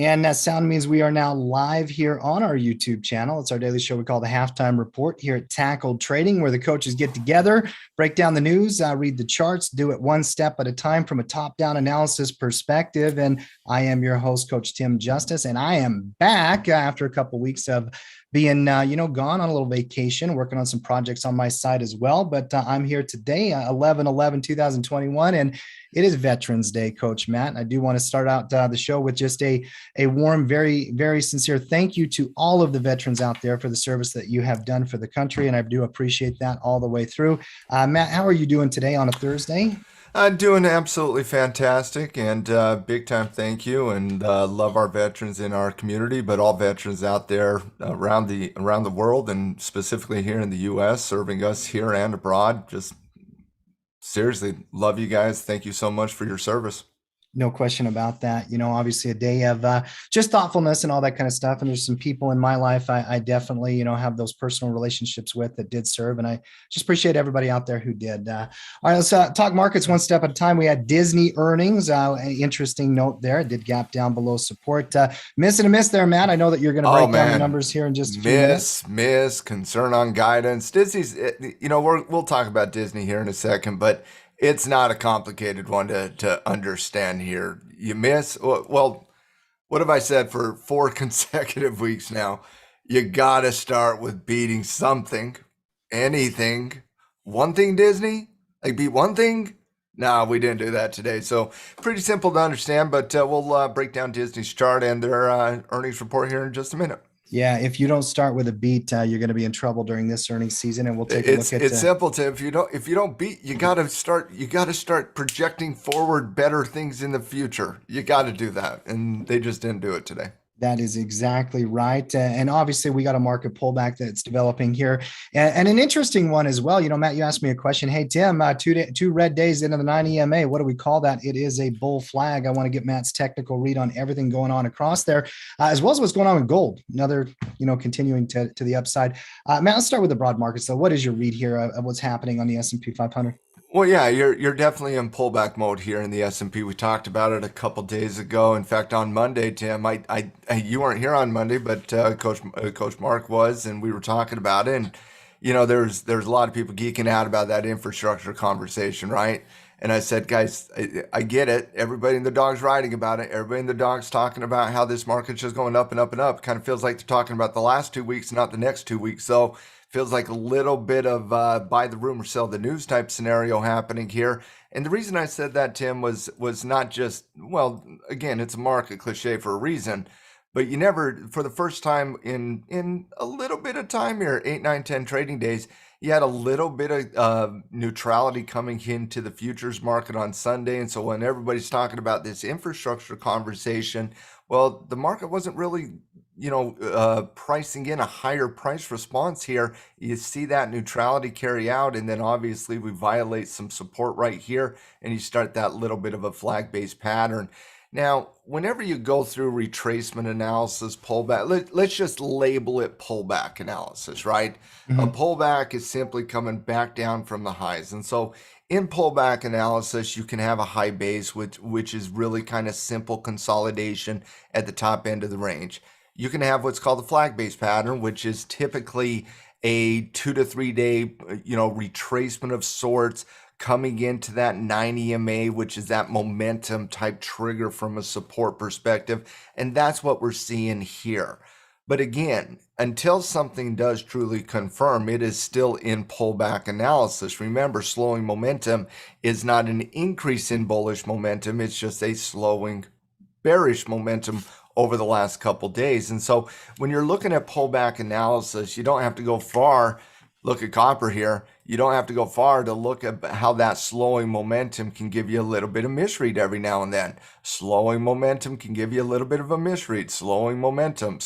And that sound means we are now live here on our YouTube channel. It's our daily show we call the Halftime Report here at Tackle Trading, where the coaches get together, break down the news, read the charts, do it one step at a time from a top-down analysis perspective. And I am your host, Coach Tim Justice, and I am back after a couple of weeks of being, gone on a little vacation, working on some projects on my side as well. But I'm here today, 11/11/2021, and it is Veterans Day, Coach Matt. I do want to start out the show with just a warm, very, very sincere thank you to all of the veterans out there for the service that you have done for the country, and I do appreciate that all the way through. Matt, how are you doing today on a Thursday? I'm doing absolutely fantastic, and big time thank you, and love our veterans in our community, but all veterans out there around the world, and specifically here in the U.S., serving us here and abroad. Just seriously love you guys. Thank you so much for your service. No question about that. Obviously a day of just thoughtfulness and all that kind of stuff. And there's some people in my life I definitely, have those personal relationships with that did serve. And I just appreciate everybody out there who did. All right, let's talk markets one step at a time. We had Disney earnings. An interesting note there. It did gap down below support. Miss and a miss there, Matt. I know that you're going to break down the numbers here in just a few minutes. Miss, concern on guidance. Disney's, we'll talk about Disney here in a second, but it's not a complicated one to understand here. You miss, well, what have I said for 4 consecutive weeks now? You got to start with beating something, anything. One thing, Disney? Like beat one thing? No, we didn't do that today. So pretty simple to understand, but we'll break down Disney's chart and their earnings report here in just a minute. Yeah, if you don't start with a beat, you're going to be in trouble during this earnings season, and we'll take a look at. It's simple, Tim. If you don't beat, you got to start projecting forward better things in the future. You got to do that, and they just didn't do it today. That is exactly right. And obviously we got a market pullback that's developing here and an interesting one as well. Matt, you asked me a question. Hey, Tim, two red days into the 9 EMA. What do we call that? It is a bull flag. I want to get Matt's technical read on everything going on across there, as well as what's going on with gold. Another, continuing to the upside. Matt, let's start with the broad markets. So what is your read here of what's happening on the S&P 500? Well, yeah, you're definitely in pullback mode here in the S&P. We talked about it a couple days ago. In fact, on Monday, Tim, you weren't here on Monday, but Coach Mark was, and we were talking about it. And there's a lot of people geeking out about that infrastructure conversation, right? And I said, guys, I get it. Everybody in the dog's writing about it. Everybody in the dog's talking about how this market's just going up and up and up. Kind of feels like they're talking about the last 2 weeks, not the next 2 weeks. So feels like a little bit of buy the rumor, sell the news type scenario happening here. And the reason I said that, Tim, was not just, well, again, it's a market cliche for a reason, but you never, for the first time in a little bit of time here, 8, 9, 10 trading days, you had a little bit of neutrality coming into the futures market on Sunday. And so when everybody's talking about this infrastructure conversation, well, the market wasn't really pricing in a higher price response here. You see that neutrality carry out, and then obviously we violate some support right here, and you start that little bit of a flag-based pattern. Now, whenever you go through retracement analysis, pullback, let's just label it pullback analysis, right? Mm-hmm. A pullback is simply coming back down from the highs. And so in pullback analysis, you can have a high base, which is really kind of simple consolidation at the top end of the range. You can have what's called the flag-based pattern, which is typically a 2 to 3 day, retracement of sorts coming into that 9 EMA, which is that momentum type trigger from a support perspective. And that's what we're seeing here. But again, until something does truly confirm, it is still in pullback analysis. Remember, slowing momentum is not an increase in bullish momentum. It's just a slowing bearish momentum over the last couple days. And so when you're looking at pullback analysis, you don't have to go far. Look at copper here. You don't have to go far to look at how that slowing momentum can give you a little bit of misread every now and then. Slowing momentum can give you a little bit of a misread. Slowing momentum.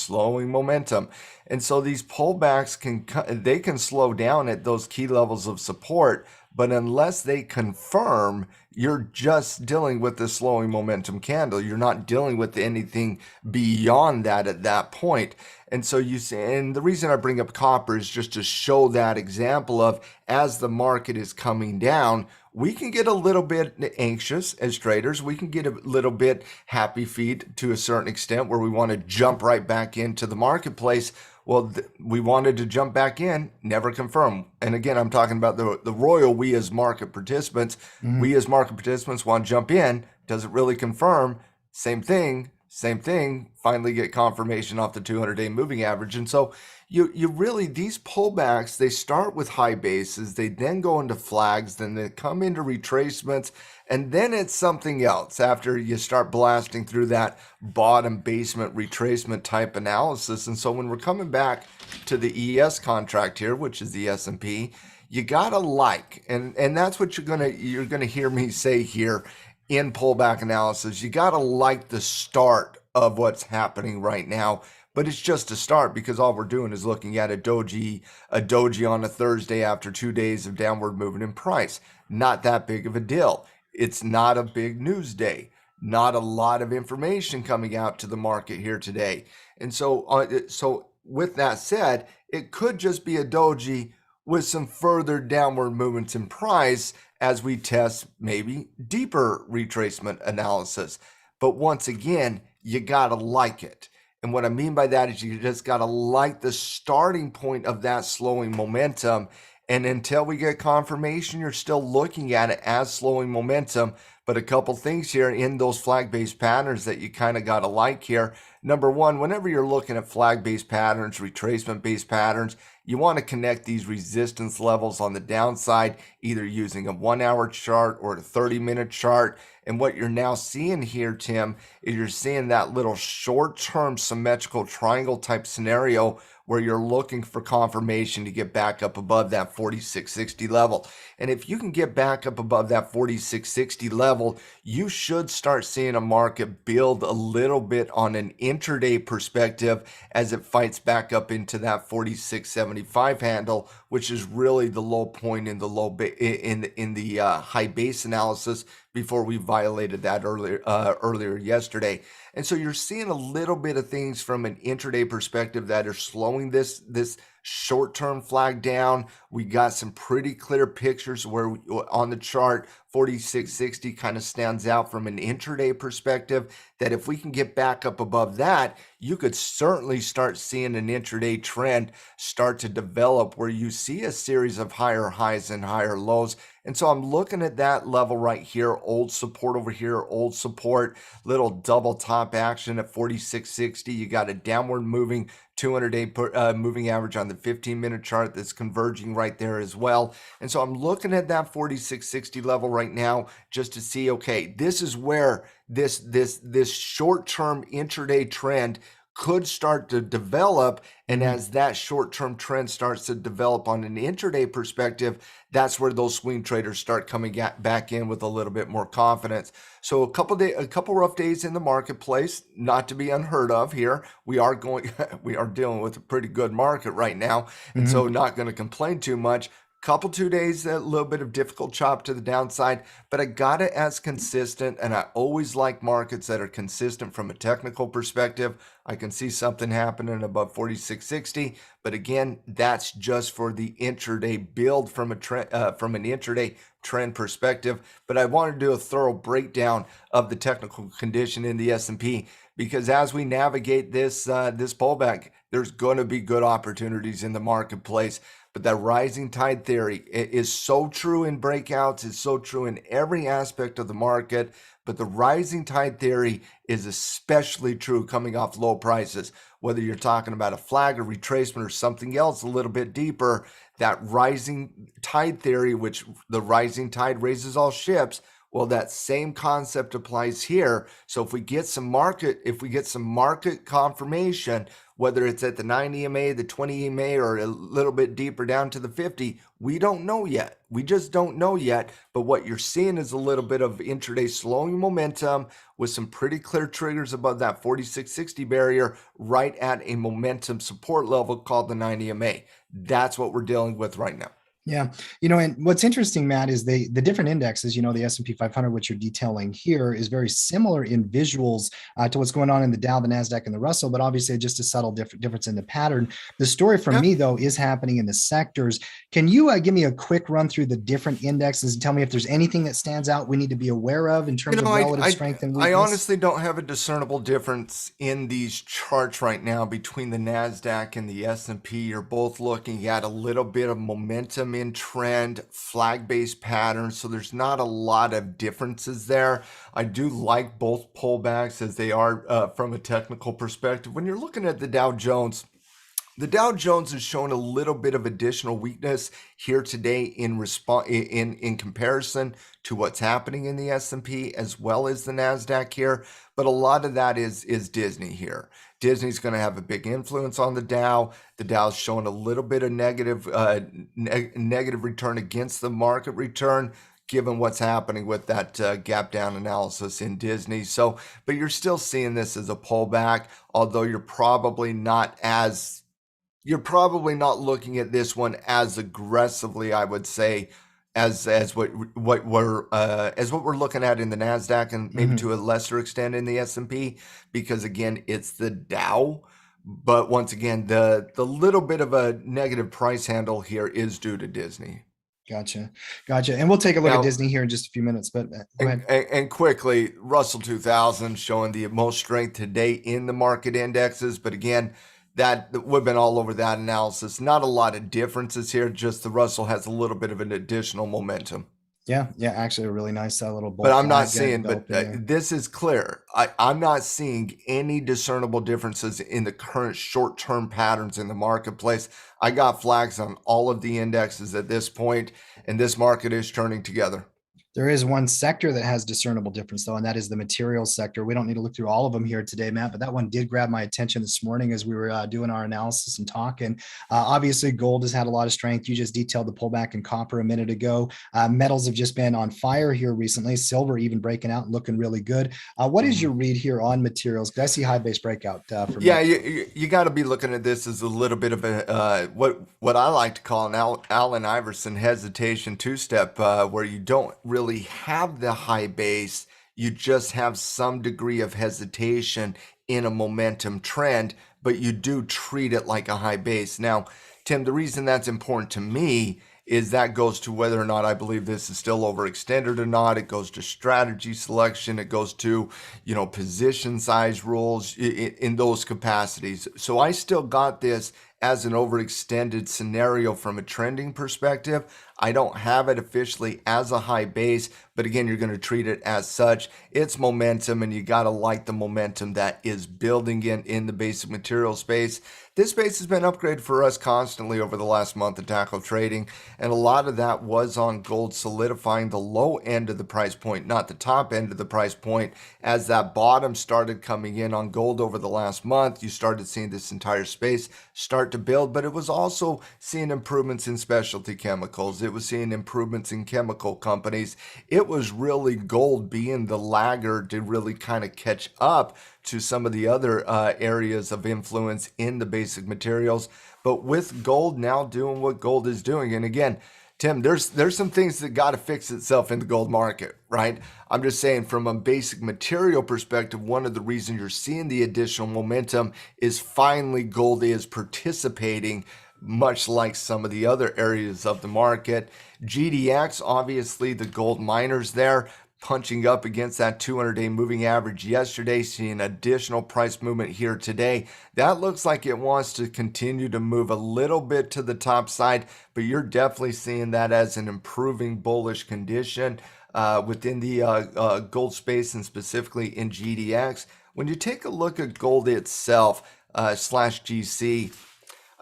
And so these pullbacks can slow down at those key levels of support, But unless they confirm, you're just dealing with the slowing momentum candle. You're not dealing with anything beyond that at that point. And so you say, and the reason I bring up copper is just to show that example of as the market is coming down, we can get a little bit anxious as traders. We can get a little bit happy feet to a certain extent where we want to jump right back into the marketplace. Well, we wanted to jump back in, never confirm. And again, I'm talking about the royal we as market participants. We as market participants want to jump in. Does it really confirm? Same thing. Finally get confirmation off the 200-day moving average. And so you really, these pullbacks, they start with high bases, they then go into flags, then they come into retracements, and then it's something else after you start blasting through that bottom basement retracement type analysis. And so when we're coming back to the ES contract here, which is the S&P, you gotta and that's what you're gonna hear me say here in pullback analysis. You gotta like the start of what's happening right now, but it's just a start because all we're doing is looking at a doji on a Thursday after 2 days of downward movement in price. Not that big of a deal. It's not a big news day. Not a lot of information coming out to the market here today. And so with that said, it could just be a doji with some further downward movements in price as we test maybe deeper retracement analysis. But once again, you gotta like it. And what I mean by that is you just gotta like the starting point of that slowing momentum. And until we get confirmation, you're still looking at it as slowing momentum. But a couple things here in those flag-based patterns that you kind of gotta like here. Number one, whenever you're looking at flag-based patterns, retracement-based patterns, you want to connect these resistance levels on the downside, either using a 1-hour chart or a 30-minute chart. And what you're now seeing here, Tim, is you're seeing that little short-term symmetrical triangle type scenario where you're looking for confirmation to get back up above that 4660 level. And if you can get back up above that 4660 level, you should start seeing a market build a little bit on an intraday perspective as it fights back up into that 4675 handle, which is really the low point in the high base analysis before we violated that earlier yesterday. And so you're seeing a little bit of things from an intraday perspective that are slowing this short-term flag down. We got some pretty clear pictures where on the chart 4660 kind of stands out from an intraday perspective, that if we can get back up above that, you could certainly start seeing an intraday trend start to develop where you see a series of higher highs and higher lows. And so I'm looking at that level right here, old support over here, old support, little double top action at 4660. You got a downward moving 200-day moving average on the 15-minute chart that's converging right there as well. And so I'm looking at that 4660 level right now just to see, okay, this is where this short-term intraday trend could start to develop. And as that short-term trend starts to develop on an intraday perspective, that's where those swing traders start coming back in with a little bit more confidence. So a couple rough days in the marketplace, not to be unheard of here. We are dealing with a pretty good market right now, and so not going to complain too much. Couple 2 days, a little bit of difficult chop to the downside, but I got it as consistent, and I always like markets that are consistent from a technical perspective. I can see something happening above 4660, but again, that's just for the intraday build from an intraday trend perspective. But I want to do a thorough breakdown of the technical condition in the S&P because as we navigate this pullback, there's going to be good opportunities in the marketplace. But that rising tide theory is so true in breakouts. It's so true in every aspect of the market. But the rising tide theory is especially true coming off low prices. Whether you're talking about a flag or retracement or something else a little bit deeper, that rising tide theory, which the rising tide raises all ships, well, that same concept applies here. So if we get some market confirmation, whether it's at the 9 EMA, the 20 EMA, or a little bit deeper down to the 50, we don't know yet. We just don't know yet. But what you're seeing is a little bit of intraday slowing momentum with some pretty clear triggers above that 4660 barrier right at a momentum support level called the 9 EMA. That's what we're dealing with right now. Yeah, and what's interesting, Matt, is the different indexes. The S&P 500, which you're detailing here, is very similar in visuals to what's going on in the Dow, the Nasdaq, and the Russell. But obviously, just a subtle difference in the pattern. The story for Yeah. me, though, is happening in the sectors. Can you give me a quick run through the different indexes and tell me if there's anything that stands out we need to be aware of in You terms know, of I, relative I, strength and I weakness? honestly don't have a discernible difference in these charts right now between the NASDAQ and the S&P. You're both looking at a little bit of momentum in trend, flag-based patterns, so there's not a lot of differences there. I do like both pullbacks as they are from a technical perspective. When you're looking at the Dow Jones is showing a little bit of additional weakness here today in response in comparison to what's happening in the S&P as well as the NASDAQ here, but a lot of that is Disney here. Disney's going to have a big influence on the Dow. The Dow's showing a little bit of negative return against the market return, given what's happening with that gap down analysis in Disney. So, but you're still seeing this as a pullback, although you're probably not looking at this one as aggressively, I would say, as what we're looking at in the Nasdaq and maybe Mhm. to a lesser extent in the S&P, because again, it's the Dow. But once again, the little bit of a negative price handle here is due to Disney. Gotcha. Gotcha. And we'll take a look at Now, Disney here in just a few minutes, but go ahead. and quickly, Russell 2000 showing the most strength today in the market indexes. But again, we've been all over that analysis. Not a lot of differences here. Just the Russell has a little bit of an additional momentum. Yeah. Yeah. Actually, a really nice little But bull I'm not flag seeing, but developing there. this is clear. I'm not seeing any discernible differences in the current short term patterns in the marketplace. I got flags on all of the indexes at this point, and this market is turning together. There is one sector that has discernible difference, though, and that is the materials sector. We don't need to look through all of them here today, Matt, but that one did grab my attention this morning as we were doing our analysis and talking. Obviously, gold has had a lot of strength. You just detailed the pullback in copper a minute ago. Metals have just been on fire here recently. Silver even breaking out and looking really good. What is your read here on materials? Because I see high base breakout for Yeah, metals. you got to be looking at this as a little bit of a what I like to call an Allen Iverson hesitation two-step, where you don't really have the high base, you just have some degree of hesitation in a momentum trend, but you do treat it like a high base. Now, Tim, the reason that's important to me is that goes to whether or not I believe this is still overextended or not. It goes to strategy selection. It goes to, position size rules in those capacities. So I still got this as an overextended scenario from a trending perspective. I don't have it officially as a high base, but again, you're going to treat it as such. It's momentum, and you got to like the momentum that is building in the basic material space. This space has been upgraded for us constantly over the last month of tackle trading, and a lot of that was on gold solidifying the low end of the price point, not the top end of the price point. As that bottom started coming in on gold over the last month, you started seeing this entire space start to build, but it was also seeing improvements in specialty chemicals. It was seeing improvements in chemical companies. It was really gold being the laggard to really kind of catch up to some of the other areas of influence in the basic materials. But with gold now doing what gold is doing, and again, Tim, there's some things that got to fix itself in the gold market, right? I'm just saying from a basic material perspective, one of the reasons you're seeing the additional momentum is finally gold is participating, much like some of the other areas of the market. GDX, obviously the gold miners there, punching up against that 200-day moving average yesterday, seeing additional price movement here today. That looks like it wants to continue to move a little bit to the top side, but you're definitely seeing that as an improving bullish condition within the gold space and specifically in GDX. When you take a look at gold itself, slash GC,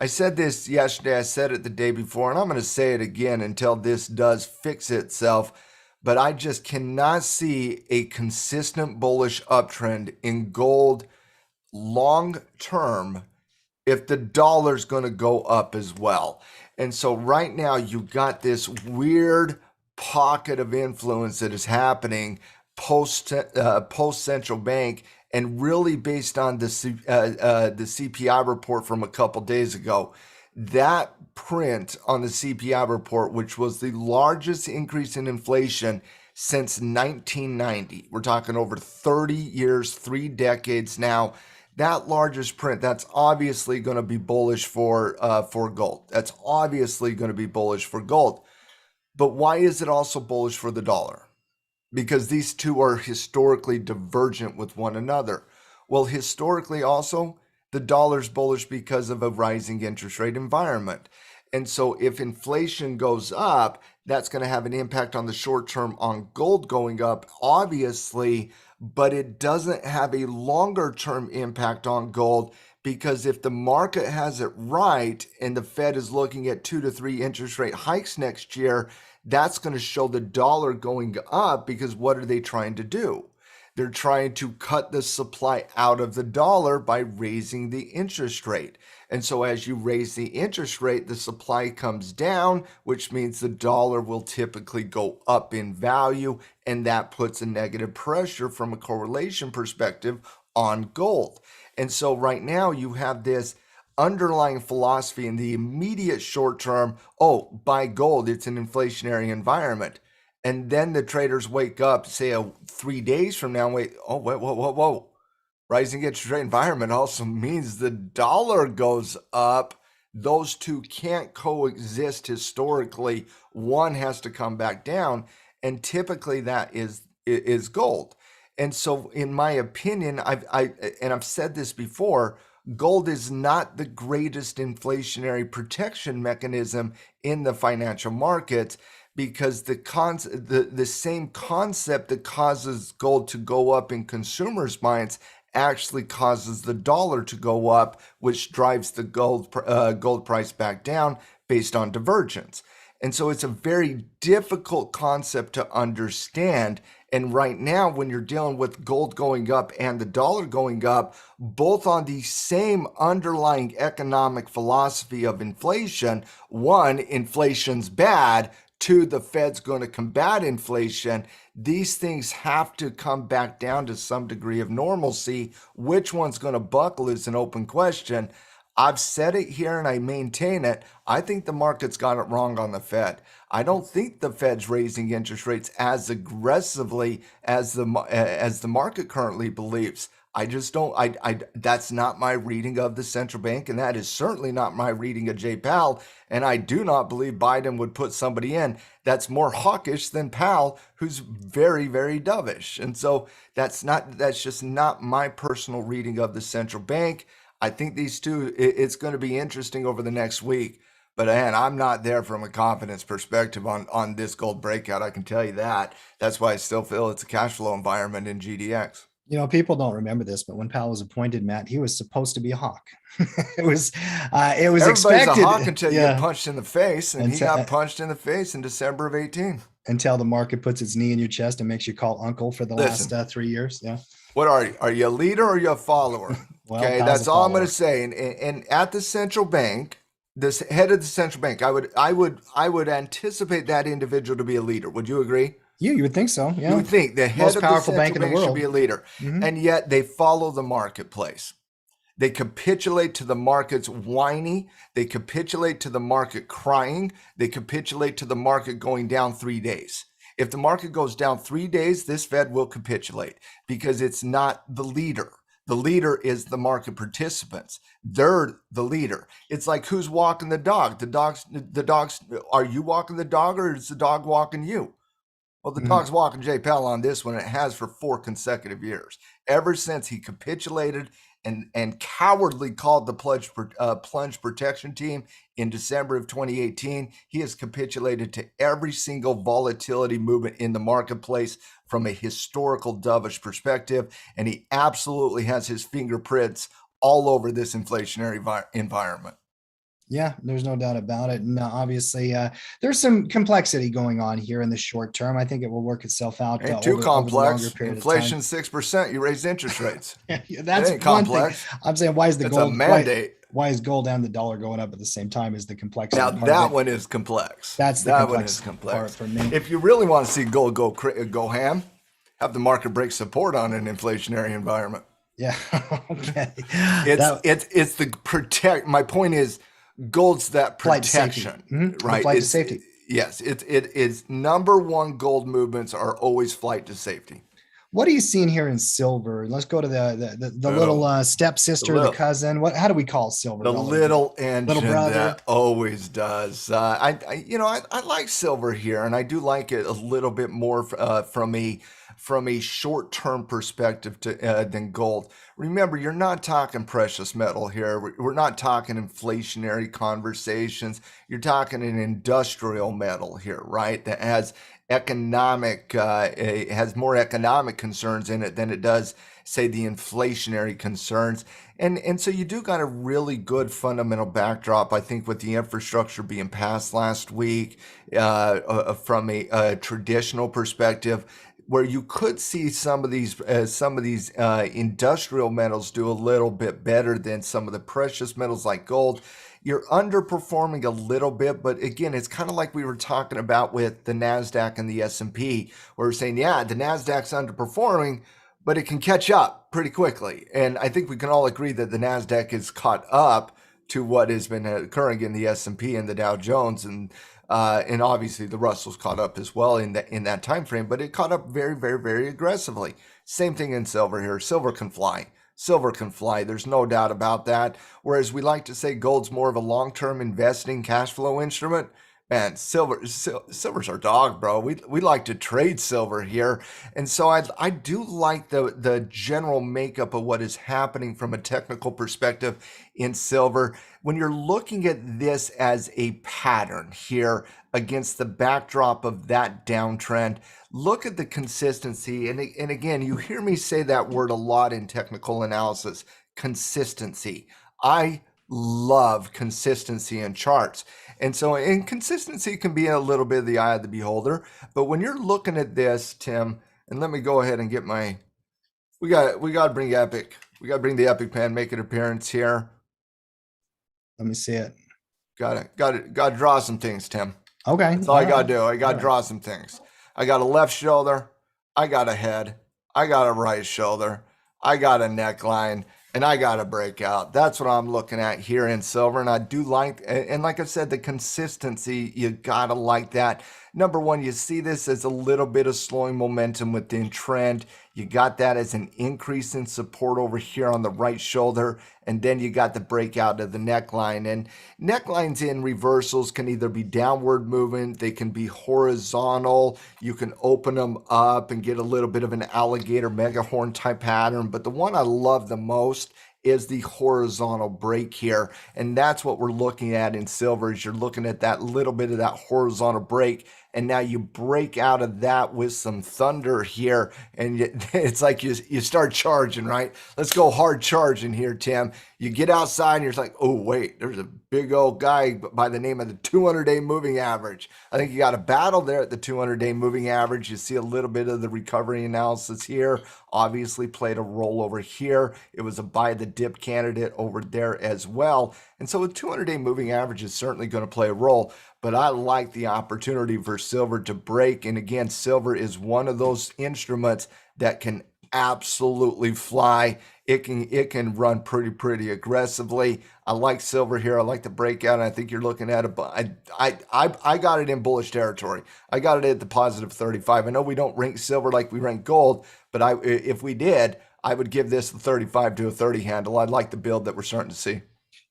I said this yesterday, I said it the day before, and I'm going to say it again until this does fix itself. But I just cannot see a consistent bullish uptrend in gold long term if the dollar's going to go up as well. And so right now you got this weird pocket of influence that is happening post central bank, and really based on the CPI report from a couple days ago. that print on the CPI report, which was the largest increase in inflation since 1990. We're talking over 30 years, 3 decades now. That largest print, that's obviously going to be bullish for gold. That's obviously going to be bullish for gold. But why is it also bullish for the dollar? Because these two are historically divergent with one another. Well, historically also, the dollar's bullish because of a rising interest rate environment. And so if inflation goes up, that's going to have an impact on the short term on gold going up, obviously, but it doesn't have a longer term impact on gold, because if the market has it right and the Fed is looking at 2 to 3 interest rate hikes next year, that's going to show the dollar going up, because what are they trying to do? They're trying to cut the supply out of the dollar by raising the interest rate. And so as you raise the interest rate, the supply comes down, which means the dollar will typically go up in value, and that puts a negative pressure from a correlation perspective on gold. And so right now you have this underlying philosophy in the immediate short term: oh, buy gold, it's an inflationary environment. And then the traders wake up, say 3 days from now, wait, oh, whoa. Rising interest rate environment also means the dollar goes up. Those two can't coexist historically. One has to come back down, and typically that is gold. And so, in my opinion, I've said this before, gold is not the greatest inflationary protection mechanism in the financial markets, because the same concept that causes gold to go up in consumers' minds actually causes the dollar to go up, which drives the gold price back down based on divergence. And so it's a very difficult concept to understand. And right now, when you're dealing with gold going up and the dollar going up, both on the same underlying economic philosophy of inflation: one, inflation's bad; two, the Fed's going to combat inflation. These things have to come back down to some degree of normalcy. Which one's going to buckle is an open question. I've said it here and I maintain it. I think the market's got it wrong on the Fed. I don't think the Fed's raising interest rates as aggressively as the market currently believes. I just don't. That's not my reading of the central bank, and that is certainly not my reading of Jay Powell. And I do not believe Biden would put somebody in that's more hawkish than Powell, who's very, very dovish. And so that's just not my personal reading of the central bank. I think these two, it's going to be interesting over the next week. But man, I'm not there from a confidence perspective on this gold breakout. I can tell you that. That's why I still feel it's a cash flow environment in GDX. People don't remember this, but when Powell was appointed, Matt, he was supposed to be a hawk. it was Everybody's expected. A hawk until you get punched in the face, and he got punched in the face in December of 18. Until the market puts its knee in your chest and makes you call uncle for the last 3 years. Yeah. What are you? Are you a leader or are you a follower? Well, okay, that's all I'm going to say. And at the central bank, this head of the central bank, I would anticipate that individual to be a leader. Would you agree? You would think so. Yeah. You would think the head of the central bank should be a leader. Mm-hmm. And yet they follow the marketplace. They capitulate to the market's whiny. They capitulate to the market crying. They capitulate to the market going down 3 days. If the market goes down 3 days, this Fed will capitulate, because it's not the leader. The leader is the market participants. They're the leader. It's like, who's walking the dog? The dogs. Are you walking the dog, or is the dog walking you? Well, the dog's walking Jay Powell on this one. It has for 4 consecutive years. Ever since he capitulated and cowardly called the plunge protection team in December of 2018, he has capitulated to every single volatility movement in the marketplace from a historical dovish perspective, and he absolutely has his fingerprints all over this inflationary environment. Yeah, there's no doubt about it. And obviously, there's some complexity going on here in the short term. I think it will work itself out. Ain't too complex. Inflation 6%. You raise interest rates. That's ain't complex. Thing. I'm saying, why is the it's gold a mandate? Why is gold and the dollar going up at the same time? Is the complexity? Now that one is complex. That's the that one is complex part for me. If you really want to see gold go ham, have the market break support on an inflationary environment. Yeah. Okay. It's the protect. My point is, Gold's that Flight to safety. protection, The right? flight to safety. Yes, it is number one. Gold movements are always flight to safety. What are you seeing here in silver? Let's go to the little Oh, the stepsister, the little, cousin. How do we call silver the relative to little little engine brother? that always does. I like silver here, and I do like it a little bit more from a short term perspective than gold. Remember, you're not talking precious metal here. We're not talking inflationary conversations. You're talking an industrial metal here, right? That has more economic concerns in it than it does, say, the inflationary concerns. And so you do got a really good fundamental backdrop, I think, with the infrastructure being passed last week from a traditional perspective, where you could see some of these industrial metals do a little bit better than some of the precious metals like gold. You're underperforming a little bit, but again, it's kind of like we were talking about with the NASDAQ and the S&P, where we're saying, yeah, the NASDAQ's underperforming, but it can catch up pretty quickly. And I think we can all agree that the NASDAQ is caught up to what has been occurring in the S&P and the Dow Jones, and obviously the Russell's caught up as well in that time frame, but it caught up very, very, very aggressively. Same thing in silver here. Silver can fly. Silver can fly. There's no doubt about that. Whereas we like to say gold's more of a long-term investing cash flow instrument. Man, silver's our dog, bro. We like to trade silver here, and so I do like the general makeup of what is happening from a technical perspective in silver. When you're looking at this as a pattern here against the backdrop of that downtrend, look at the consistency. And again, you hear me say that word a lot in technical analysis: consistency. I love consistency in charts. And so inconsistency can be a little bit of the eye of the beholder. But when you're looking at this, Tim, and let me go ahead and get we got to bring Epic. We got to bring the Epic pen, make an appearance here. Let me see it. Got to draw some things, Tim. Okay. That's all I got to do. I got to draw some things. I got a left shoulder. I got a head. I got a right shoulder. I got a neckline. And I got a breakout. That's what I'm looking at here in silver. And I do like, and like I said, the consistency, you got to like that. Number one, you see this as a little bit of slowing momentum within trend. You got that as an increase in support over here on the right shoulder. And then you got the breakout of the neckline. And necklines in reversals can either be downward movement, they can be horizontal. You can open them up and get a little bit of an alligator megahorn type pattern. But the one I love the most is the horizontal break here. And that's what we're looking at in silver, is you're looking at that little bit of that horizontal break. And now you break out of that with some thunder here. And it's like you start charging, right? Let's go hard charging here, Tim. You get outside and you're like, oh, wait, there's a big old guy by the name of the 200-day moving average. I think you got a battle there at the 200-day moving average. You see a little bit of the recovery analysis here. Obviously played a role over here. It was a buy the dip candidate over there as well. And so a 200-day moving average is certainly going to play a role. But I like the opportunity for silver to break. And again, silver is one of those instruments that can absolutely fly. It can run pretty aggressively. I like silver here. I like the breakout. And I think you're looking at I got it in bullish territory. I got it at the positive 35. I know we don't rank silver like we rank gold, but if we did, I would give this a 35 to a 30 handle. I like the build that we're starting to see.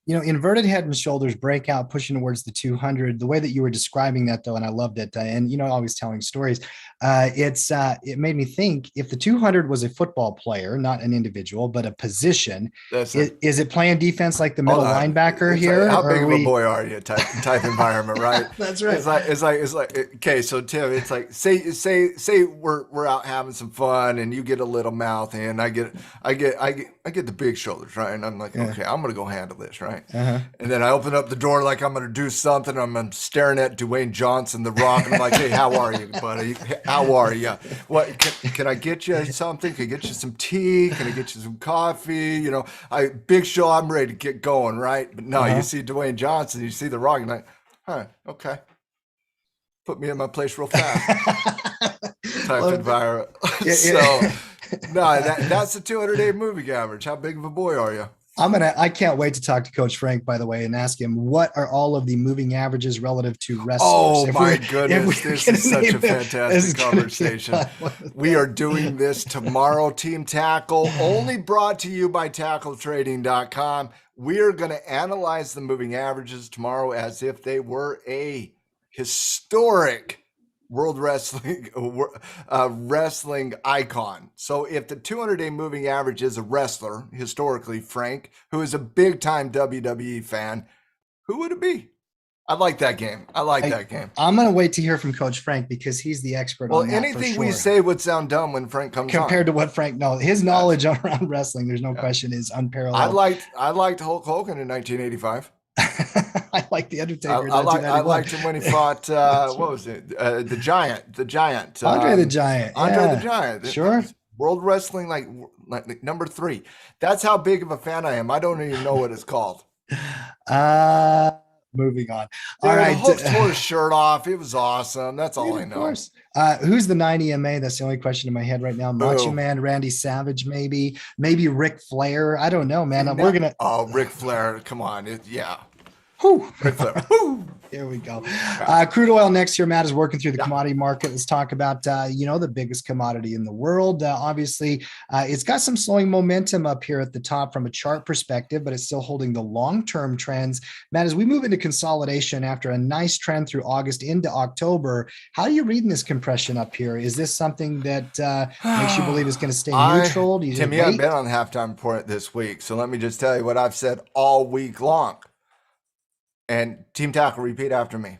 Inverted head and shoulders breakout, pushing towards the 200. The way that you were describing that, though, and I loved it. And always telling stories. It made me think, if the 200 was a football player, not an individual, but a position, is it playing defense like the middle linebacker here? Like, how big of a boy are you? Type environment, right? That's right. It's like okay. So Tim, it's like say we're out having some fun, and you get a little mouth, and I get the big shoulders, right? And I'm like, okay, I'm gonna go handle this, right? And then I open up the door like I'm going to do something. I'm staring at Dwayne Johnson, The Rock, and I'm like, hey, how are you, buddy? How are you? What can I get you something? Can I get you some tea? Can I get you some coffee? Big show, I'm ready to get going, right? But no, you see Dwayne Johnson, you see The Rock, and you're like, huh, okay. Put me in my place real fast. Type environment. So, no, that's the 200-day moving average. How big of a boy are you? I can't wait to talk to Coach Frank, by the way, and ask him what are all of the moving averages relative to wrestlers. Oh my goodness, this is such a fantastic conversation. We are doing this tomorrow, Team Tackle, only brought to you by TackleTrading.com. We are going to analyze the moving averages tomorrow as if they were a historic world wrestling icon. So if the 200-day moving average is a wrestler, historically, Frank, who is a big-time WWE fan, who would it be? I like that game. That game. I'm going to wait to hear from Coach Frank because he's the expert on that. Well, anything for sure. we say would sound dumb when Frank comes compared to what Frank knows. His knowledge around wrestling, there's no question, is unparalleled. I liked Hulk Hogan in 1985. I like the Undertaker. I liked him when he fought. What was it? The Giant. Andre the Giant. Andre the Giant. Sure. World Wrestling, like number 3. That's how big of a fan I am. I don't even know what it's called. Moving on. All right. Hulk tore his shirt off. It was awesome. That's all I know. Of course. Who's the 9 EMA? That's the only question in my head right now. Macho Man, Randy Savage, maybe Ric Flair. I don't know, man. We're gonna. Oh, Ric Flair. Come on. Yeah. Whew. Ric Flair. Whew. Here we go. Crude oil next year. Matt is working through the commodity market. Let's talk about, the biggest commodity in the world. Obviously, it's got some slowing momentum up here at the top from a chart perspective, but it's still holding the long-term trends. Matt, as we move into consolidation after a nice trend through August into October, how are you reading this compression up here? Is this something that makes you believe it's going to stay neutral? Tim, you haven't been on the halftime report this week, so let me just tell you what I've said all week long. And Team Tackle, repeat after me.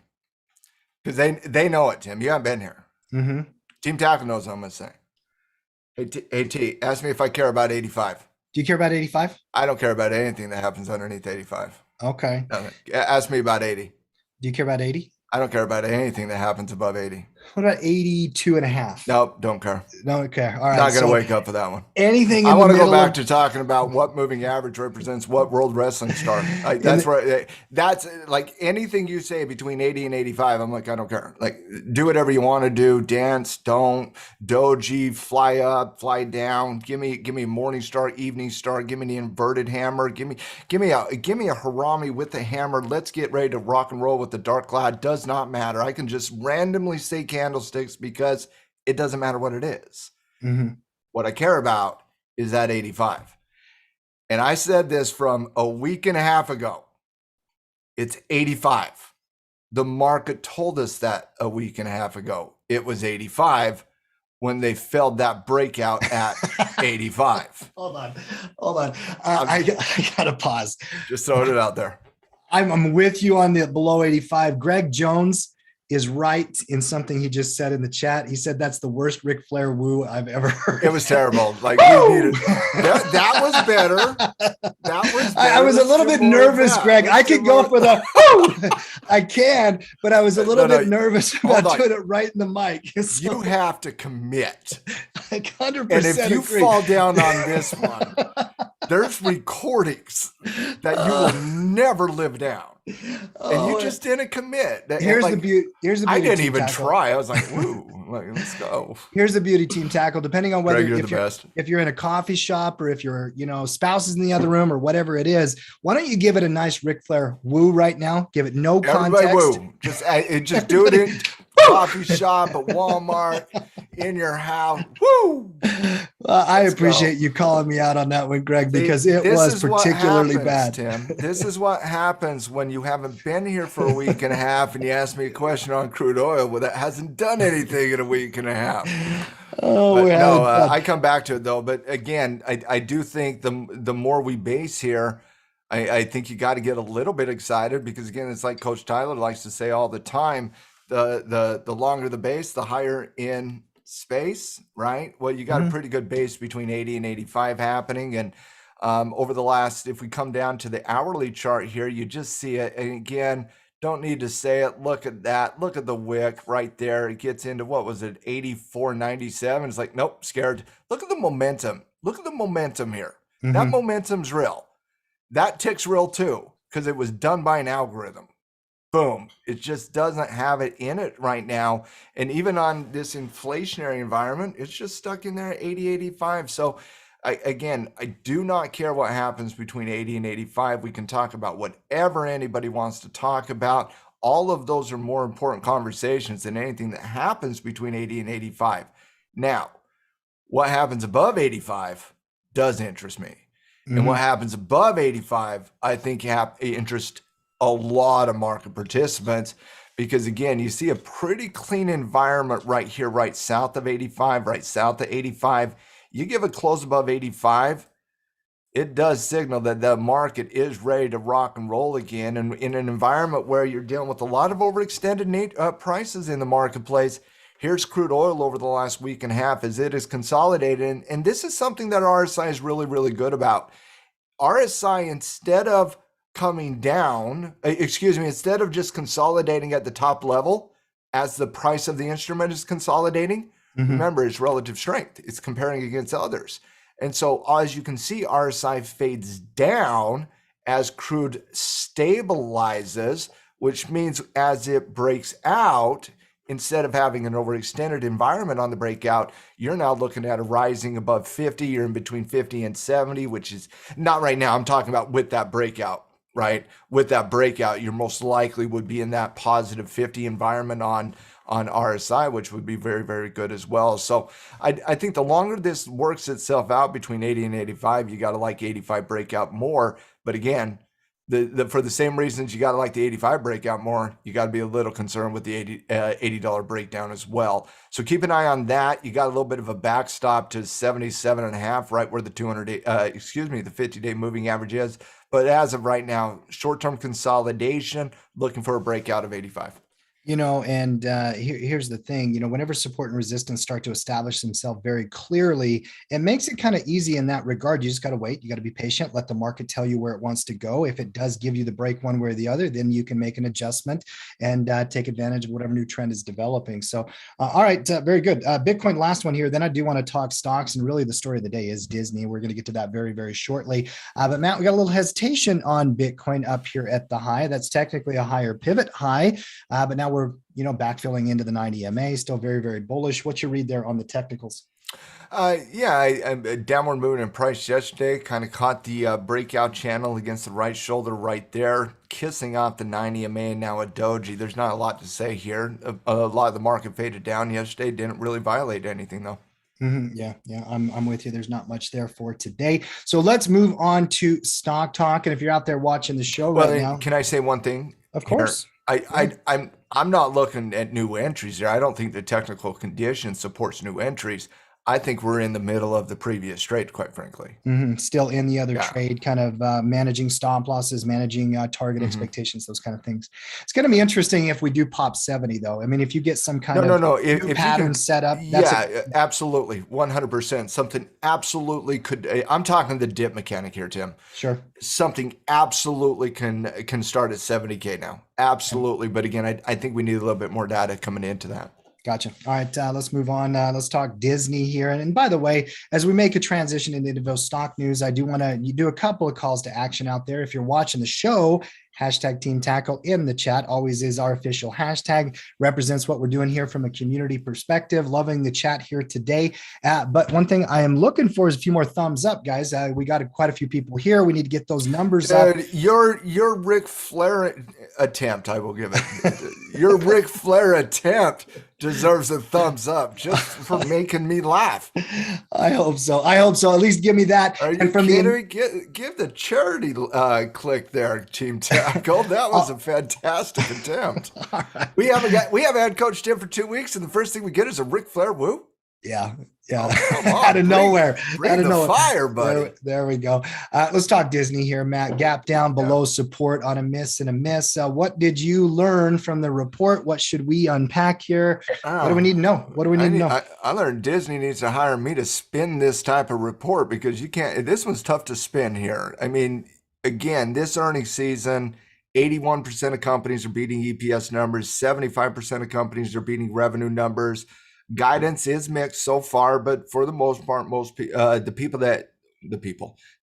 Because they know it, Tim. You haven't been here. Mm-hmm. Team Tackle knows what I'm going to say. Hey, T, ask me if I care about 85. Do you care about 85? I don't care about anything that happens underneath 85. Okay. Ask me about 80. Do you care about 80? I don't care about anything that happens above 80. What about 82.5? Nope, don't care. Don't care. All right. Not going to wake up for that one. Anything I want to go back to talking about what moving average represents what world wrestling star. That's like anything you say between 80 and 85. I'm like, I don't care. Like, do whatever you want to do. Dance, don't, doji, fly up, fly down. Give me morning star, evening star. Give me the inverted hammer. Give me a harami with the hammer. Let's get ready to rock and roll with the dark cloud. Does not matter. I can just randomly say candlesticks because it doesn't matter what it is. Mm-hmm. What I care about is that 85. And I said this from a week and a half ago. It's 85. The market told us that a week and a half ago. It was 85 when they failed that breakout at 85. Hold on. I got to pause. Just throwing it out there. I'm with you on the below 85. Greg Jones is right in something he just said in the chat. He said that's the worst Ric Flair woo I've ever heard. It was terrible. Like we needed that was better. That was better. I was a little bit nervous, Greg. I could go for the woo. I can, but I was a little bit nervous about doing it right in the mic. So, you have to commit. Like 100%. And if you agree. fall down on this one, there's recordings that you will never live down. And you just didn't commit. Here's the beauty. I didn't even try. I was like, "Woo, let's go." Here's the beauty, Team Tackle. Depending on whether Greg, if you're in a coffee shop or if your spouse is in the other room or whatever it is, why don't you give it a nice Ric Flair woo right now? Give it no context. Everybody woo. Just do it in coffee shop, at Walmart, in your house. Woo! I appreciate you calling me out on that one, Greg, because it was particularly bad. Tim, this is what happens when you haven't been here for a week and a half and you ask me a question on crude oil that hasn't done anything in a week and a half. I come back to it though. But again, I do think the more we base here, I think you got to get a little bit excited because again, it's like Coach Tyler likes to say all the time. The longer the base, the higher in space, right? Well, you got a pretty good base between 80 and 85 happening. And over the last, if we come down to the hourly chart here, you just see it. And again, don't need to say it. Look at that. Look at the wick right there. It gets into, what was it, 84.97. It's like, nope, scared. Look at the momentum. Look at the momentum here. Mm-hmm. That momentum's real. That tick's real too, because it was done by an algorithm. Boom. It just doesn't have it in it right now. And even on this inflationary environment, it's just stuck in there at 80, 85. So I do not care what happens between 80 and 85. We can talk about whatever anybody wants to talk about. All of those are more important conversations than anything that happens between 80 and 85. Now, what happens above 85 does interest me. And what Mhm. happens above 85, I think interest a lot of market participants because, again, you see a pretty clean environment right here, right south of 85, right south of 85. You give a close above 85, it does signal that the market is ready to rock and roll again. And in an environment where you're dealing with a lot of overextended prices in the marketplace, here's crude oil over the last week and a half as it is consolidated. And this is something that RSI is really, really good about. RSI, instead of coming down, instead of just consolidating at the top level as the price of the instrument is consolidating, Mhm. remember it's relative strength. It's comparing against others. And so as you can see, RSI fades down as crude stabilizes, which means as it breaks out, instead of having an overextended environment on the breakout, you're now looking at a rising above 50. You're in between 50 and 70, which is not right now. I'm talking about with that breakout, right? With that breakout, you're most likely would be in that positive 50 environment on RSI, which would be very, very good as well. So I think the longer this works itself out between 80 and 85, you got to like 85 breakout more. But again, for the same reasons you got to like the 85 breakout more, you got to be a little concerned with the $80 breakdown as well. So keep an eye on that. You got a little bit of a backstop to 77 and a half, right where the 50-day moving average is. But as of right now, short-term consolidation, looking for a breakout of 85. And here's the thing, whenever support and resistance start to establish themselves very clearly, it makes it kind of easy in that regard. You just got to wait. You got to be patient. Let the market tell you where it wants to go. If it does give you the break one way or the other, then you can make an adjustment and take advantage of whatever new trend is developing. So, all right, very good. Bitcoin, last one here. Then I do want to talk stocks. And really the story of the day is Disney. We're going to get to that very, very shortly. But Matt, we got a little hesitation on Bitcoin up here at the high. That's technically a higher pivot high, but now we're backfilling into the 90 MA, still very, very bullish. What's your read there on the technicals? I downward movement in price yesterday kind of caught the breakout channel against the right shoulder right there, kissing off the 90 MA and now a doji. There's not a lot to say here. A lot of the market faded down yesterday. Didn't really violate anything though. Yeah, I'm with you. There's not much there for today. So let's move on to stock talk. And if you're out there watching the show Well, right now, can I say one thing of here? course. Yeah. I'm not looking at new entries here. I don't think the technical condition supports new entries. I think we're in the middle of the previous trade, quite frankly. Still in the other Yeah. trade, kind of managing stop losses, managing target Mhm. expectations, those kind of things. It's going to be interesting if we do pop 70, though. I mean, if you get some kind No, of no. new If you pattern can, set up, yeah, absolutely, 100%. Something absolutely could. I'm talking the dip mechanic here, Tim. sure. Something absolutely can start at 70K now. Absolutely, but again, I think we need a little bit more data coming into that. Gotcha. All right, let's move on. Let's talk Disney here. And by the way, as we make a transition into those stock news, I do want to do a couple of calls to action out there. If you're watching the show, hashtag Team Tackle in the chat always is our official hashtag, represents what we're doing here from a community perspective. Loving the chat here today. But one thing I am looking for is a few more thumbs up, guys. We got quite a few people here. We need to get those numbers up. Your Ric Flair attempt, I will give it. Your Ric Flair attempt deserves a thumbs up just for making me laugh. I hope so. At least give me that. Are you And from kidding? Give the charity click there, Team Tackle. That was a fantastic attempt. All right. We haven't had Coach Tim for 2 weeks, and the first thing we get is a Ric Flair woo. Yeah. Oh, come on. Out of nowhere. Bring Out of the nowhere. fire, buddy. There we go. Let's talk Disney here, Matt. Gap down below support on a miss and a miss. What did you learn from the report? What should we unpack here? What do we need to know? What do we need to know? I learned Disney needs to hire me to spin this type of report because you can't. This one's tough to spin here. I mean, again, this earnings season, 81% of companies are beating EPS numbers. 75% of companies are beating revenue numbers. Guidance is mixed so far, but for the most part, the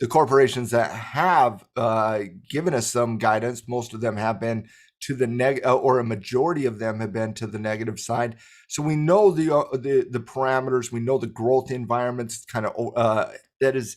corporations that have given us some guidance, most of them have been to the or a majority of them have been to the negative side. So we know the parameters, we know the growth environments kind of that is,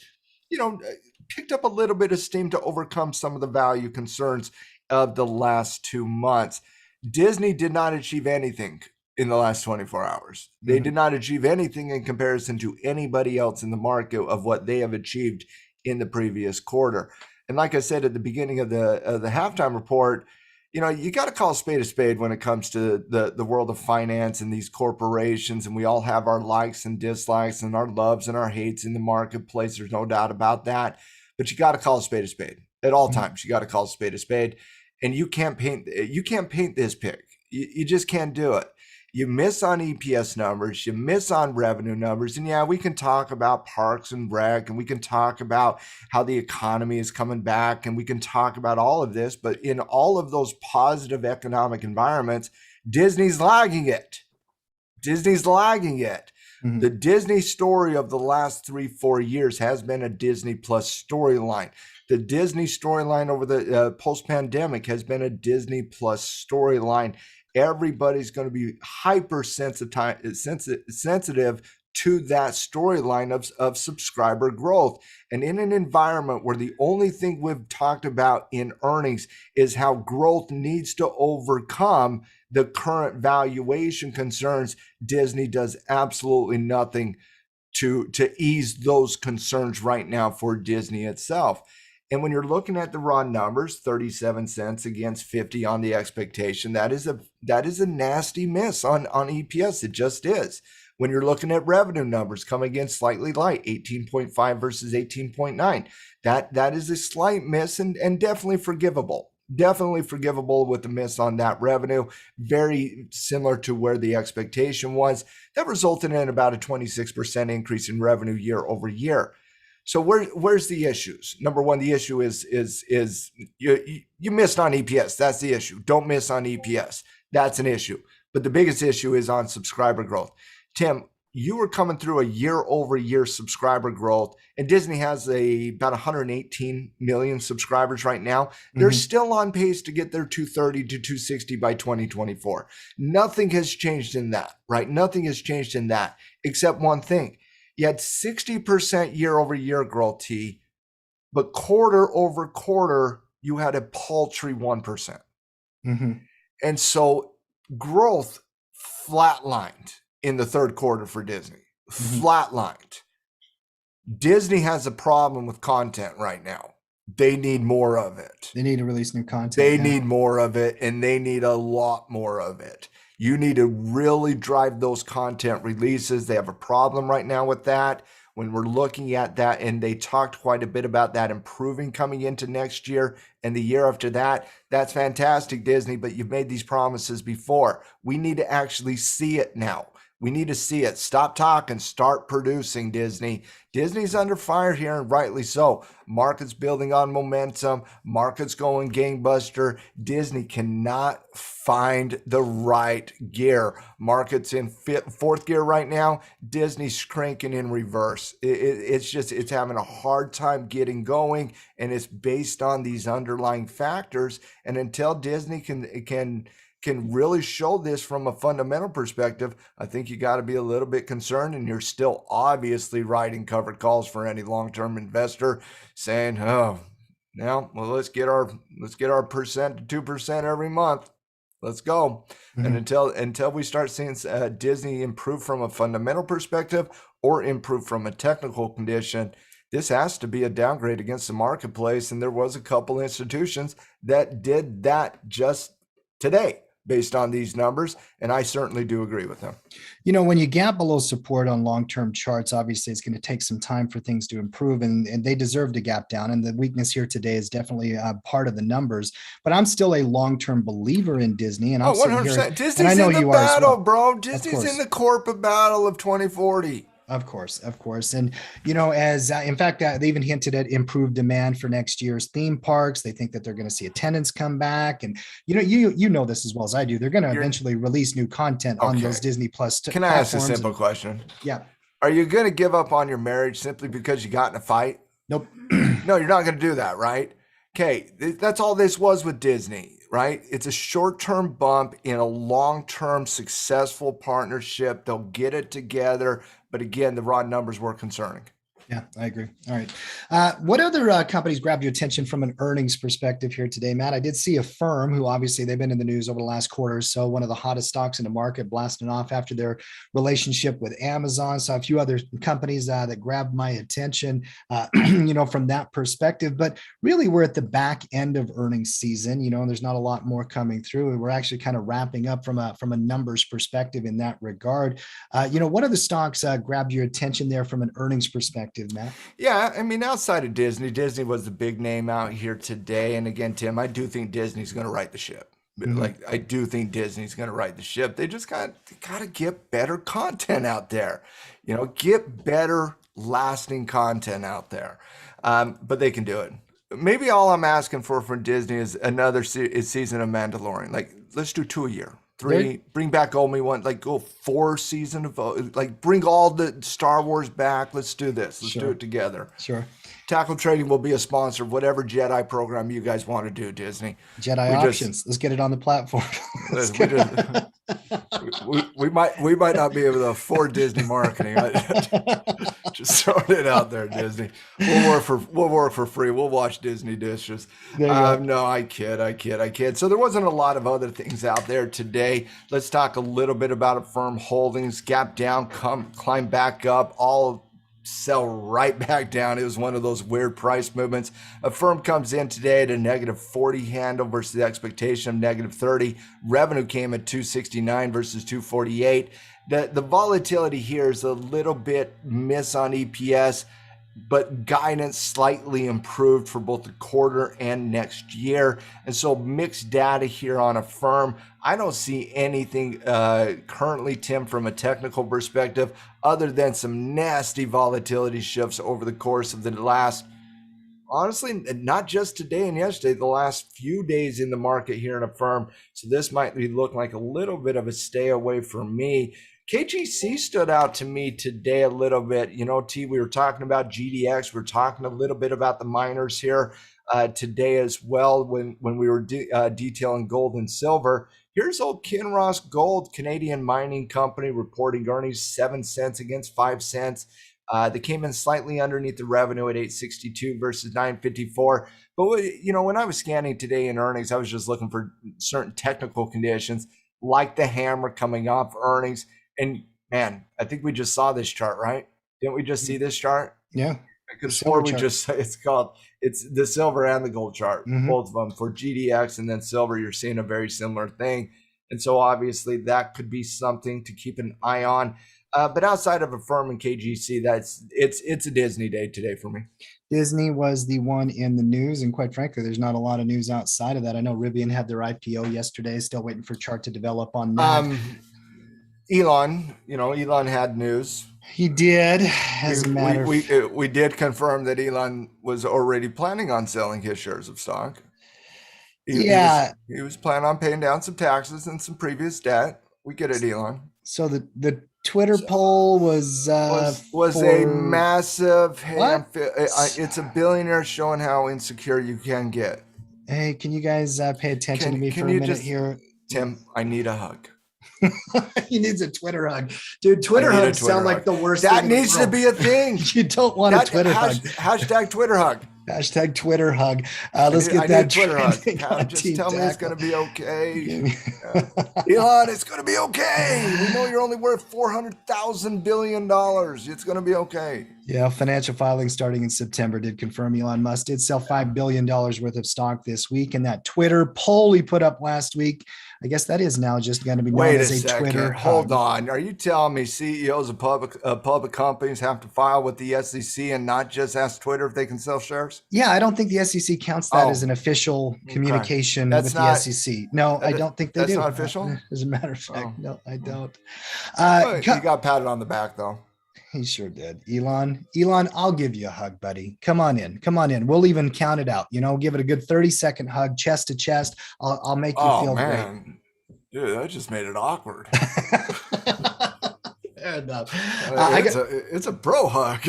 picked up a little bit of steam to overcome some of the value concerns of the last 2 months. Disney did not achieve anything in the last 24 hours. They did not achieve anything in comparison to anybody else in the market of what they have achieved in the previous quarter. And like I said at the beginning of the halftime report, you got to call a spade when it comes to the world of finance and these corporations. And we all have our likes and dislikes and our loves and our hates in the marketplace. There's no doubt about that. But you got to call a spade at all times. You got to call a spade. And you can't paint this pic. You just can't do it. You miss on EPS numbers, you miss on revenue numbers. And yeah, we can talk about Parks and Rec, and we can talk about how the economy is coming back, and we can talk about all of this. But in all of those positive economic environments, Disney's lagging it. The Disney story of the last 3-4 years has been a Disney Plus storyline. The Disney storyline over the post-pandemic has been a Disney Plus storyline. Everybody's going to be hypersensitive to that storyline of subscriber growth. And in an environment where the only thing we've talked about in earnings is how growth needs to overcome the current valuation concerns, Disney does absolutely nothing to ease those concerns right now for Disney itself. And when you're looking at the raw numbers, 37 cents against 50 on the expectation, that is a nasty miss on EPS. It just is. When you're looking at revenue numbers coming in slightly light, 18.5 versus 18.9, that is a slight miss and definitely forgivable. Definitely forgivable with the miss on that revenue. Very similar to where the expectation was. That resulted in about a 26% increase in revenue year over year. So where's the issues? Number one, the issue is you missed on EPS. That's the issue. Don't miss on EPS. That's an issue. But the biggest issue is on subscriber growth. Tim, you were coming through a year over year subscriber growth, and Disney has about 118 million subscribers right now. They're still on pace to get their 230 to 260 by 2024. Nothing has changed in that, right? Nothing has changed in that except one thing. You had 60% year over year growth, T, but quarter over quarter, you had a paltry 1%. And so growth flatlined in the third quarter for Disney. Flatlined. Disney has a problem with content right now. They need more of it. They need to release new content. They need more of it, and they need a lot more of it. You need to really drive those content releases. They have a problem right now with that. When we're looking at that, and they talked quite a bit about that improving coming into next year and the year after that. That's fantastic, Disney, but you've made these promises before. We need to actually see it now. We need to see it. Stop talking, start producing, Disney. Disney's under fire here, and rightly so. Market's building on momentum. Market's going gangbuster. Disney cannot find the right gear. Market's in fourth gear right now. Disney's cranking in reverse. It's having a hard time getting going, and it's based on these underlying factors. And until Disney can really show this from a fundamental perspective, I think you got to be a little bit concerned, and you're still obviously writing covered calls for any long-term investor saying, oh, now, well, let's get our percent to 2% every month. Let's go. And until we start seeing Disney improve from a fundamental perspective or improve from a technical condition, this has to be a downgrade against the marketplace. And there was a couple institutions that did that just today, based on these numbers, and I certainly do agree with them. When you gap below support on long-term charts, obviously it's going to take some time for things to improve, and they deserve to gap down. And the weakness here today is definitely part of the numbers. But I'm still a long-term believer in Disney, and I'm 100%. Disney's and I know in the you battle, bro. Disney's in the corporate battle of 2040. Of course. And, as in fact, they even hinted at improved demand for next year's theme parks. They think that they're going to see attendance come back. And, you know this as well as I do. They're going to eventually release new content on those Disney Plus Can I ask a simple question? Yeah. Are you going to give up on your marriage simply because you got in a fight? Nope. No, you're not going to do that, right? Okay, that's all this was with Disney, right? It's a short-term bump in a long-term successful partnership. They'll get it together. But again, the raw numbers were concerning. Yeah, I agree. All right. What other companies grabbed your attention from an earnings perspective here today, Matt? I did see a firm who obviously they've been in the news over the last quarter or so, one of the hottest stocks in the market, blasting off after their relationship with Amazon. So a few other companies that grabbed my attention, from that perspective. But really, we're at the back end of earnings season, and there's not a lot more coming through. We're actually kind of wrapping up from a numbers perspective in that regard. What other stocks grabbed your attention there from an earnings perspective, Matt? Yeah, I mean, outside of Disney, Disney was the big name out here today. And again, Tim, I do think Disney's going to right the ship. Mhm. Like, I do think Disney's going to right the ship. They just got to get better content out there. Get better lasting content out there. But they can do it. Maybe all I'm asking for from Disney is another season of Mandalorian. Like, let's do 2 a year. There, 3, bring back Omi one, like go 4 season of, like bring all the Star Wars back. Let's do this. Let's do sure, it together. sure. Tackle Trading will be a sponsor of whatever Jedi program you guys want to do, Disney. Jedi We just, options. Let's get it on the platform. Let's we get just, we might not be able to afford Disney marketing. Just throwing it out there, Disney. We'll work for free. We'll watch Disney dishes. There you go. No, I kid. So there wasn't a lot of other things out there today. Let's talk a little bit about a firm holdings. Gap down, climb back up, all sell right back down. It was one of those weird price movements. A firm comes in today at a -40 handle versus the expectation of -30. Revenue came at 269 versus 248. The volatility here is a little bit miss on EPS, but guidance slightly improved for both the quarter and next year. And so mixed data here on a firm. I don't see anything currently, Tim, from a technical perspective, other than some nasty volatility shifts over the course of the last, honestly, not just today and yesterday, the last few days in the market here in a firm. So this might be looking like a little bit of a stay away for me. KGC stood out to me today a little bit. T, we were talking about GDX. We were talking a little bit about the miners here today as well when we were detailing gold and silver. Here's old Kinross Gold, Canadian mining company, reporting earnings 7 cents against 5 cents. They came in slightly underneath the revenue at 862 versus 954. But when I was scanning today in earnings, I was just looking for certain technical conditions like the hammer coming off earnings. And man, I think we just saw this chart, right? Didn't we just see this chart? Yeah. I could have sworn it's the silver and the gold chart, both of them for GDX, and then silver, you're seeing a very similar thing. And so obviously that could be something to keep an eye on. But outside of a firm in KGC, it's a Disney day today for me. Disney was the one in the news, and quite frankly, there's not a lot of news outside of that. I know Rivian had their IPO yesterday, still waiting for chart to develop on that. Elon had news. He did, as a matter we did confirm that Elon was already planning on selling his shares of stock. He was planning on paying down some taxes and some previous debt. We get it, Elon. So the Twitter poll was a massive. Hey, it's a billionaire showing how insecure you can get. Hey, can you guys pay attention to me for a minute here? Tim, I need a hug. He needs a Twitter hug. Dude, Twitter hugs sound like the worst that thing needs to be a thing. You don't want a Twitter hug. Hashtag Twitter hug. Hashtag Twitter hug. Let's get that Twitter hug. Just tell me it's going to be okay. Elon, it's going to be okay. We know you're only worth $400,000 billion. It's going to be okay. Yeah, financial filings starting in September did confirm Elon Musk did sell $5 billion worth of stock this week. And that Twitter poll he put up last week, I guess that is now just going to be known as a Twitter hug. Hold on. Are you telling me CEOs of public companies have to file with the SEC and not just ask Twitter if they can sell shares? Yeah, I don't think the SEC counts that as an official communication with the SEC. No, I don't think they do. That's not official? As a matter of fact, no, I don't. He got patted on the back, though. He sure did. Elon, I'll give you a hug, buddy. Come on in. We'll even count it out. Give it a good 30-second hug, chest to chest. I'll make you feel great. Dude, that just made it awkward. Fair enough. It's a bro hug.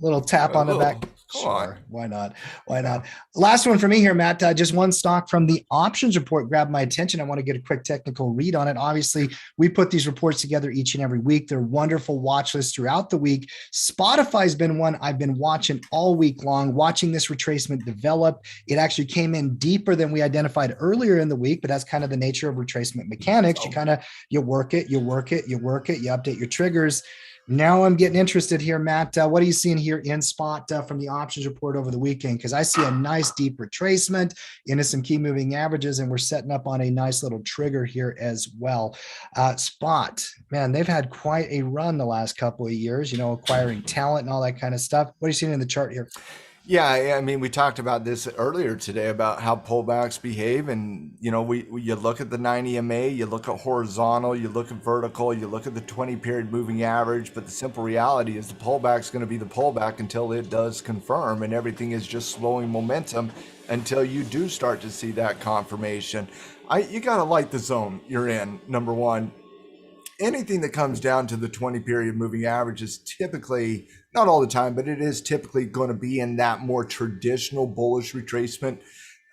Little tap on the back. Come on. Sure. Why not? Why not? Last one for me here, Matt. Just one stock from the options report grabbed my attention. I want to get a quick technical read on it. Obviously, we put these reports together each and every week. They're wonderful watch lists throughout the week. Spotify's been one I've been watching all week long, watching this retracement develop. It actually came in deeper than we identified earlier in the week, but that's kind of the nature of retracement mechanics. You work it, you update your triggers. Now I'm getting interested here, Matt. What are you seeing here in spot from the options report over the weekend? Because I see a nice deep retracement into some key moving averages, and we're setting up on a nice little trigger here as well. Spot, man, they've had quite a run the last couple of years, acquiring talent and all that kind of stuff. What are you seeing in the chart here? Yeah, I mean, we talked about this earlier today about how pullbacks behave, and you look at the 90 MA, you look at horizontal, you look at vertical, you look at the 20-period moving average, but the simple reality is the pullback's going to be the pullback until it does confirm, and everything is just slowing momentum until you do start to see that confirmation. You got to like the zone you're in, number one. Anything that comes down to the 20-period moving average is typically, not all the time, but it is typically going to be in that more traditional bullish retracement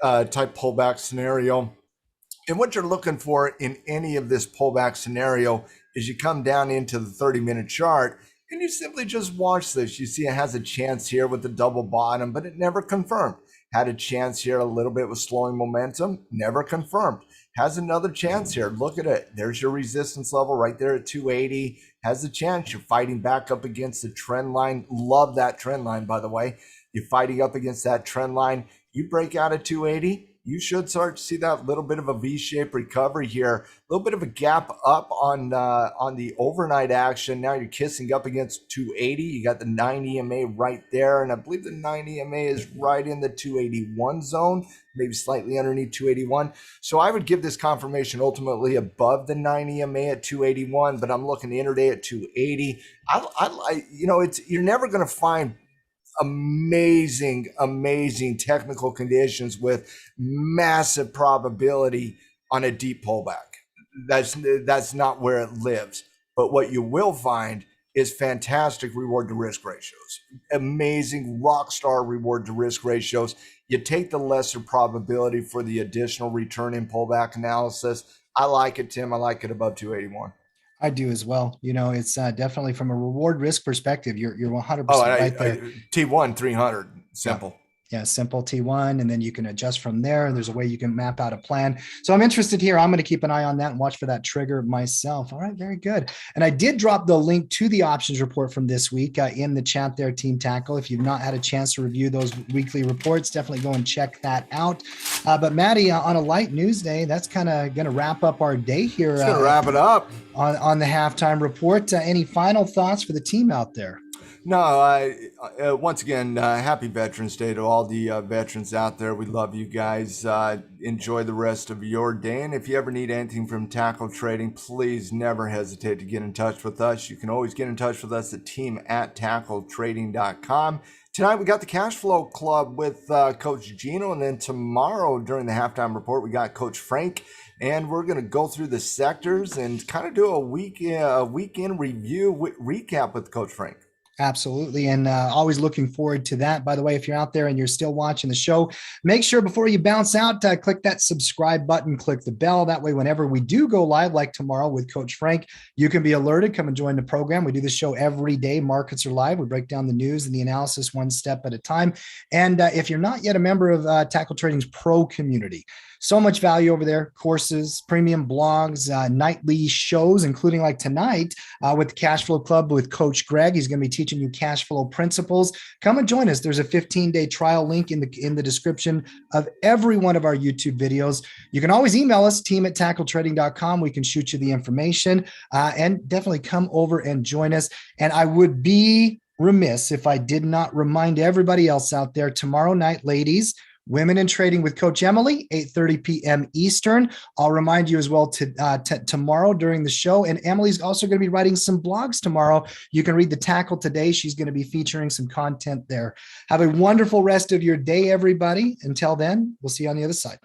type pullback scenario. And what you're looking for in any of this pullback scenario is you come down into the 30-minute chart and you simply just watch this. You see it has a chance here with the double bottom, but it never confirmed. Had a chance here a little bit with slowing momentum, never confirmed. Has another chance here. Look at it. There's your resistance level right there at 280. Has a chance. You're fighting back up against the trend line. Love that trend line, by the way. You're fighting up against that trend line. You break out at 280. You should start to see that little bit of a V-shaped recovery here. A little bit of a gap up on the overnight action. Now you're kissing up against 280. You got the 90 MA right there. And I believe the 90 MA is right in the 281 zone, maybe slightly underneath 281. So I would give this confirmation ultimately above the 90 MA at 281, but I'm looking intraday at 280. You're never going to find amazing technical conditions with massive probability on a deep pullback. That's not where it lives. But what you will find is fantastic reward to risk ratios, amazing rock star reward to risk ratios. You take the lesser probability for the additional return in pullback analysis. I like it, Tim. I like it above 281. I do as well. It's definitely from a reward risk perspective. You're 100% right there. T1 300, simple. Yeah, simple T1, and then you can adjust from there. There's a way you can map out a plan. So I'm interested here. I'm going to keep an eye on that and watch for that trigger myself. All right, very good. And I did drop the link to the options report from this week in the chat there, Team Tackle. If you've not had a chance to review those weekly reports, definitely go and check that out. But Maddie, on a light news day, that's kind of going to wrap up our day here. It's going to wrap it up. On the halftime report. Any final thoughts for the team out there? No, once again, happy Veterans Day to all the veterans out there. We love you guys. Enjoy the rest of your day. And if you ever need anything from Tackle Trading, please never hesitate to get in touch with us. You can always get in touch with us at team@tackletrading.com. Tonight, we got the Cash Flow Club with Coach Gino. And then tomorrow during the halftime report, we got Coach Frank. And we're going to go through the sectors and kind of do a weekend review recap with Coach Frank. Absolutely. And always looking forward to that. By the way, if you're out there and you're still watching the show, make sure before you bounce out, click that subscribe button, click the bell. That way, whenever we do go live, like tomorrow with Coach Frank, you can be alerted. Come and join the program. We do this show every day. Markets are live. We break down the news and the analysis one step at a time. And if you're not yet a member of Tackle Trading's Pro community, so much value over there, courses, premium blogs, nightly shows, including like tonight with the Cash Flow Club with Coach Greg. He's going to be teaching you cash flow principles. Come and join us. There's a 15-day trial link in the description of every one of our YouTube videos. You can always email us, team@tackletrading.com. We can shoot you the information and definitely come over and join us. And I would be remiss if I did not remind everybody else out there, tomorrow night, ladies, Women in Trading with Coach Emily, 8:30 p.m. Eastern. I'll remind you as well tomorrow during the show. And Emily's also going to be writing some blogs tomorrow. You can read the Tackle today. She's going to be featuring some content there. Have a wonderful rest of your day, everybody. Until then, we'll see you on the other side.